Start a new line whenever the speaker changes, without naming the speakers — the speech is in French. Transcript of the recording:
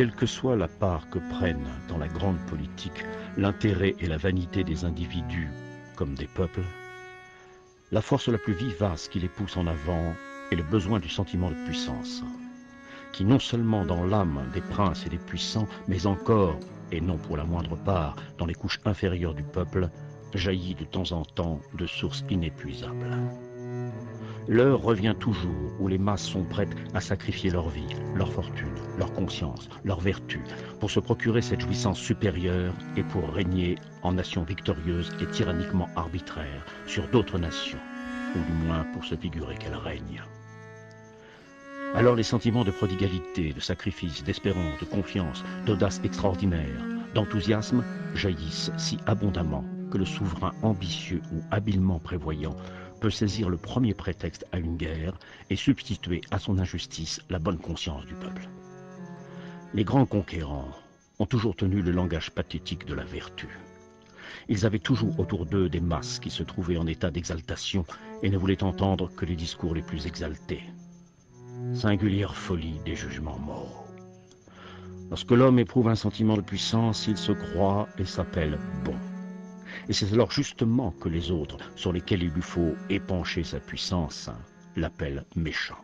Quelle que soit la part que prennent dans la grande politique l'intérêt et la vanité des individus comme des peuples, la force la plus vivace qui les pousse en avant est le besoin du sentiment de puissance, qui non seulement dans l'âme des princes et des puissants, mais encore, et non pour la moindre part, dans les couches inférieures du peuple, jaillit de temps en temps de sources inépuisables. L'heure revient toujours où les masses sont prêtes à sacrifier leur vie, leur fortune, leur conscience, leur vertu, pour se procurer cette jouissance supérieure et pour régner en nation victorieuse et tyranniquement arbitraire sur d'autres nations, ou du moins pour se figurer qu'elles règnent. Alors les sentiments de prodigalité, de sacrifice, d'espérance, de confiance, d'audace extraordinaire, d'enthousiasme jaillissent si abondamment que le souverain ambitieux ou habilement prévoyant peut saisir le premier prétexte à une guerre et substituer à son injustice la bonne conscience du peuple. Les grands conquérants ont toujours tenu le langage pathétique de la vertu. Ils avaient toujours autour d'eux des masses qui se trouvaient en état d'exaltation et ne voulaient entendre que les discours les plus exaltés. Singulière folie des jugements moraux. Lorsque l'homme éprouve un sentiment de puissance, il se croit et s'appelle bon. Et c'est alors justement que les autres, sur lesquels il lui faut épancher sa puissance, l'appellent méchant.